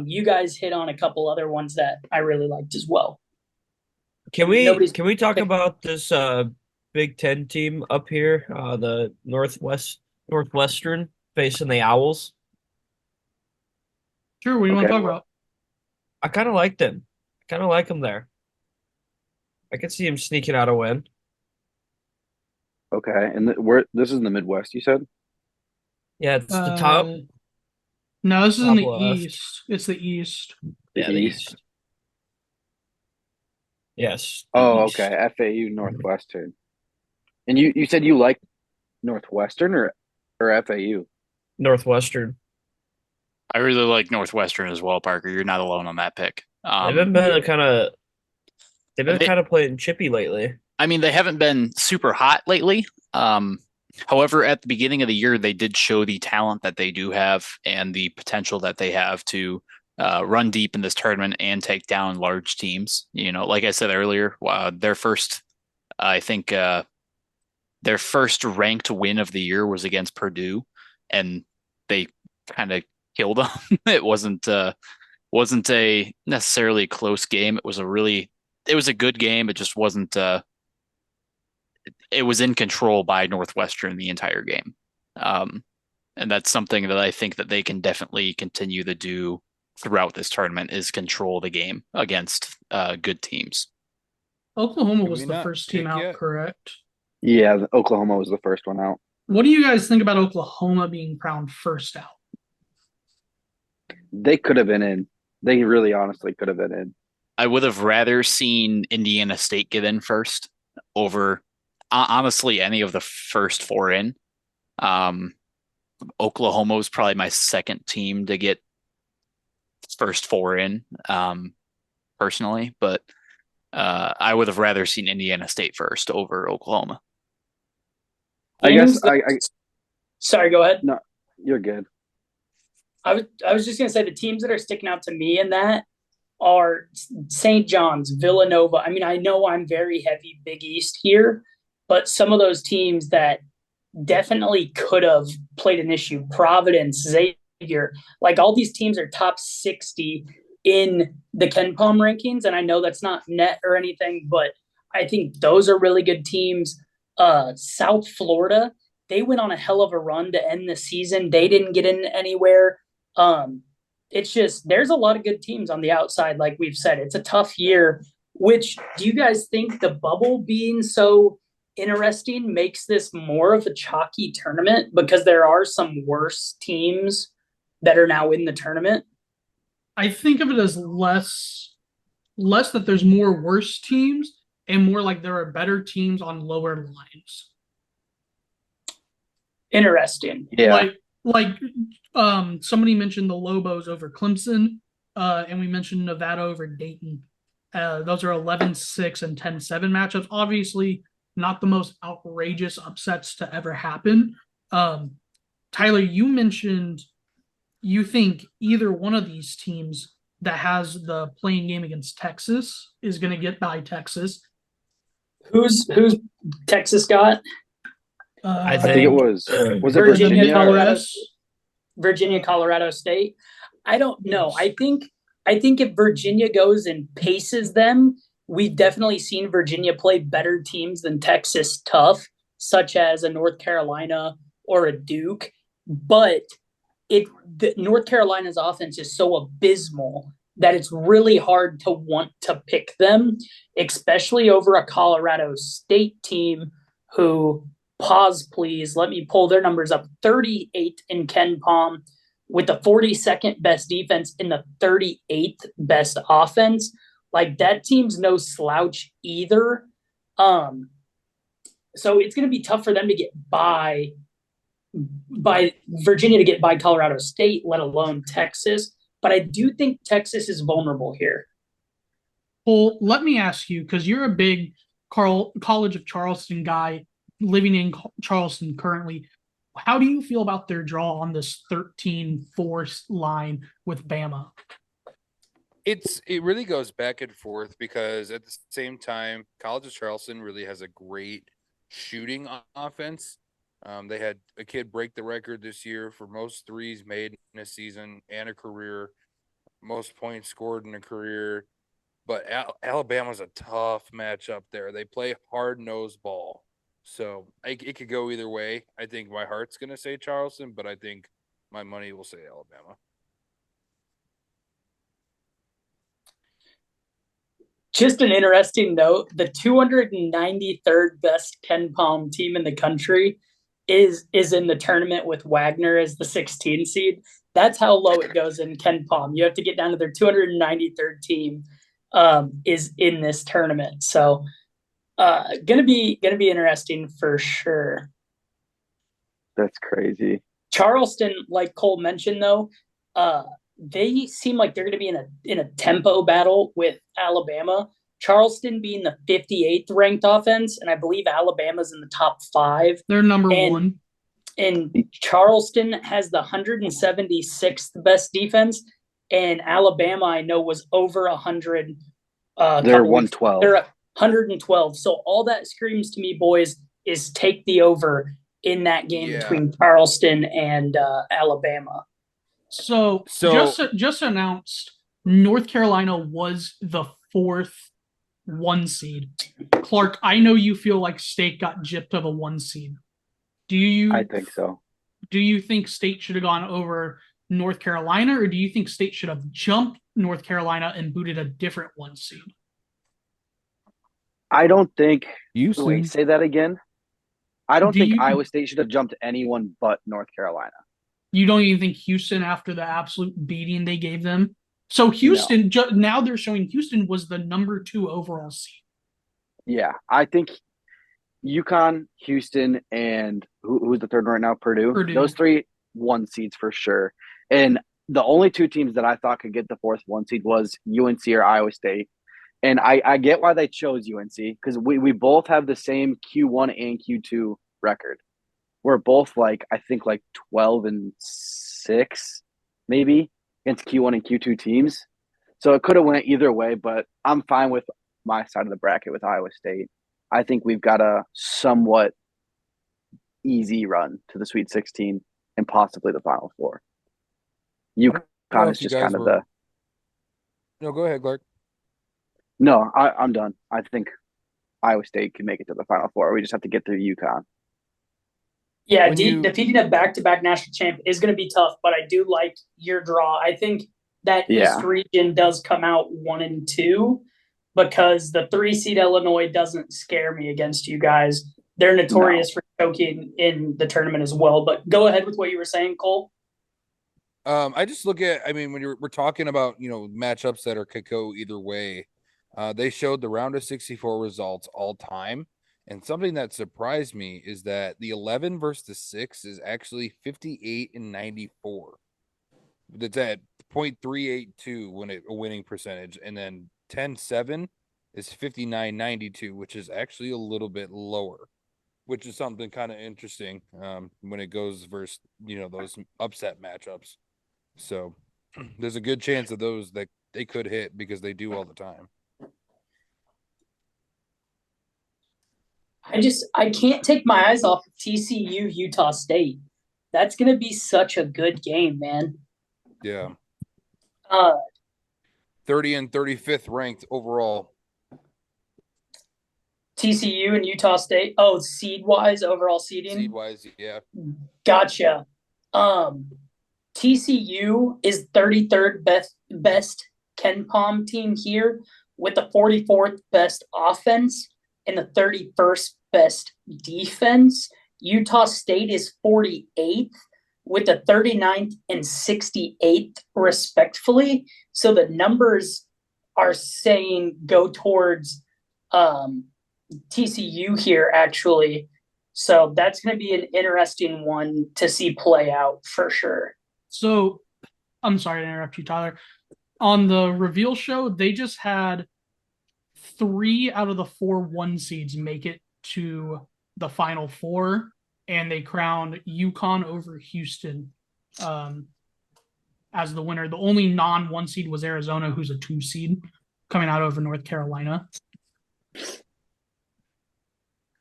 You guys hit on a couple other ones that I really liked as well. Can we talk about this Big Ten team up here, the Northwestern facing the Owls? Sure, what do you want to talk about? I kind of like them. I kind of like them there. I could see him sneaking out a win. Okay, and this is in the Midwest, you said? Yeah, it's the top. No, this is in the left. East. It's the East. The East. Yes. Oh, East. okay. FAU Northwestern. And you said you like Northwestern or FAU? Northwestern. I really like Northwestern as well, Parker. You're not alone on that pick. They've been kind of playing chippy lately. I mean, they haven't been super hot lately. However, at the beginning of the year, they did show the talent that they do have and the potential that they have to run deep in this tournament and take down large teams. You know, like I said earlier, their first ranked win of the year was against Purdue, and they kind of killed them. It wasn't a necessarily close game. It was a good game. It just wasn't. It was in control by Northwestern the entire game, and that's something that I think that they can definitely continue to do throughout this tournament is control the game against good teams. Oklahoma was the first team out, correct? Yeah, Oklahoma was the first one out. What do you guys think about Oklahoma being crowned first out? They could have been in. They really honestly could have been in. I would have rather seen Indiana State get in first over honestly any of the first four in. Oklahoma was probably my second team to get first four in, personally, but I would have rather seen Indiana State first over Oklahoma. I guess Sorry, go ahead. No, you're good. I was just gonna say the teams that are sticking out to me in that are St. John's, Villanova. I mean, I know I'm very heavy Big East here, but some of those teams that definitely could have played an issue, Providence, Xavier, like all these teams are top 60 in the KenPom rankings. And I know that's not net or anything, but I think those are really good teams. South Florida, they went on a hell of a run to end the season. They didn't get in anywhere. It's just, there's a lot of good teams on the outside. Like we've said, it's a tough year, which do you guys think the bubble being so interesting makes this more of a chalky tournament because there are some worse teams that are now in the tournament? I think of it as less that there's more worse teams and more like there are better teams on lower lines. Interesting. Yeah. Like somebody mentioned the Lobos over Clemson, and we mentioned Nevada over Dayton. Those are 11-6 and 10-7 matchups. Obviously, not the most outrageous upsets to ever happen. Tyler, you mentioned you think either one of these teams that has the playing game against Texas is going to get by Texas. Who's Texas got? I think it was it Virginia, Colorado State. I don't know. I think if Virginia goes and paces them, we've definitely seen Virginia play better teams than Texas tough, such as a North Carolina or a Duke. But North Carolina's offense is so abysmal that it's really hard to want to pick them, especially over a Colorado State team who, pause please, let me pull their numbers up, 38 in KenPom with the 42nd best defense and the 38th best offense. Like, that team's no slouch either. So it's going to be tough for them to get by Virginia, to get by Colorado State, let alone Texas. But I do think Texas is vulnerable here. Well, let me ask you, because you're a big College of Charleston guy living in Charleston currently. How do you feel about their draw on this 13-4 line with Bama? It really goes back and forth because at the same time, College of Charleston really has a great shooting offense. They had a kid break the record this year for most threes made in a season and a career, most points scored in a career. But Alabama's a tough matchup there. They play hard-nosed ball. So it could go either way. I think my heart's going to say Charleston, but I think my money will say Alabama. Just an interesting note, the 293rd best KenPom team in the country is in the tournament with Wagner as the 16 seed. That's how low it goes in KenPom. You have to get down to their 293rd team is in this tournament. So gonna be interesting for sure. That's crazy. Charleston, like Cole mentioned, though, they seem like they're going to be in a tempo battle with Alabama. Charleston being the 58th ranked offense, and I believe Alabama's in the top 5. They're number 1. And Charleston has the 176th best defense, and Alabama, I know, was over 100. They're 112. They're 112. So all that screams to me, boys, is take the over in that game between Charleston and Alabama. So just announced, North Carolina was the 4th 1 seed. Clark, I know you feel like State got gypped of a 1 seed. I think so. Do you think State should have gone over North Carolina, or do you think State should have jumped North Carolina and booted a different 1 seed? I don't think. Wait, say that again. I don't think Iowa State should have jumped anyone but North Carolina. You don't even think Houston, after the absolute beating they gave them? So Houston, now they're showing Houston was the number 2 overall seed. Yeah, I think UConn, Houston, and who's the third right now? Purdue. Those 3 1 seeds for sure. And the only 2 teams that I thought could get the 4th 1 seed was UNC or Iowa State. And I get why they chose UNC, because we both have the same Q1 and Q2 record. We're both I think 12-6 maybe against Q1 and Q2 teams. So it could have went either way, but I'm fine with my side of the bracket with Iowa State. I think we've got a somewhat easy run to the Sweet 16 and possibly the Final Four. UConn is just kind of the. No, go ahead, Clark. No, I'm done. I think Iowa State can make it to the Final Four. We just have to get through UConn. Yeah, defeating a back-to-back national champ is going to be tough, but I do like your draw. I think that East region does come out 1 and 2 because the 3 seed Illinois doesn't scare me against you guys. They're notorious for choking in the tournament as well. But go ahead with what you were saying, Cole. I just look at, when we're talking about, matchups that could go either way, they showed the round of 64 results all time. And something that surprised me is that the 11 versus the 6 is actually 58 and 94. That's at 0.382 a winning percentage. And then 10-7 is 59-92, which is actually a little bit lower, which is something kind of interesting when it goes versus, those upset matchups. So there's a good chance of those that they could hit because they do all the time. I can't take my eyes off of TCU, Utah State. That's going to be such a good game, man. Yeah. 30 and 35th ranked overall. TCU and Utah State. Oh, seed-wise, overall seeding? Seed-wise, yeah. Gotcha. TCU is 33rd best KenPom team here with the 44th best offense and the 31st best defense. Utah State is 48th with the 39th and 68th respectfully. So the numbers are saying go towards TCU here, actually. So that's going to be an interesting one to see play out for sure. So I'm sorry to interrupt you, Tyler. On the reveal show, they just had 3 out of the 4 1 seeds make it to the Final Four, and they crowned UConn over Houston as the winner. The only non-1 seed was Arizona, who's a 2 seed, coming out over North Carolina.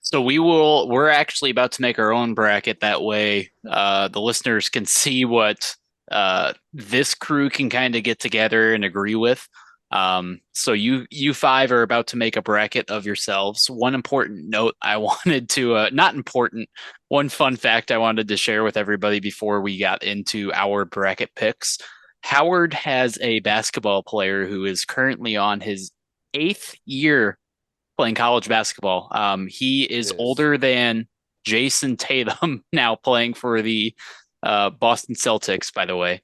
So we're actually about to make our own bracket. That way the listeners can see what this crew can kind of get together and agree with. So you 5 are about to make a bracket of yourselves. One important note I wanted to, one fun fact I wanted to share with everybody before we got into our bracket picks. Howard has a basketball player who is currently on his 8th year playing college basketball. He is older than Jason Tatum, now playing for the Boston Celtics, by the way.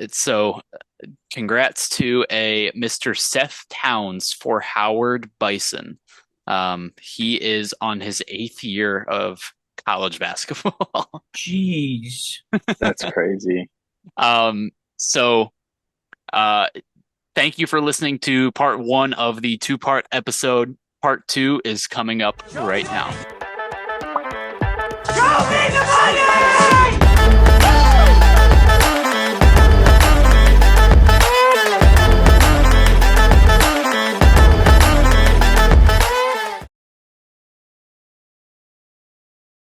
So congrats to a Mr. Seth Towns for Howard Bison. He is on his 8th year of college basketball. Jeez. That's crazy. Thank you for listening to part 1 of the 2-part episode. Part 2 is coming up right now.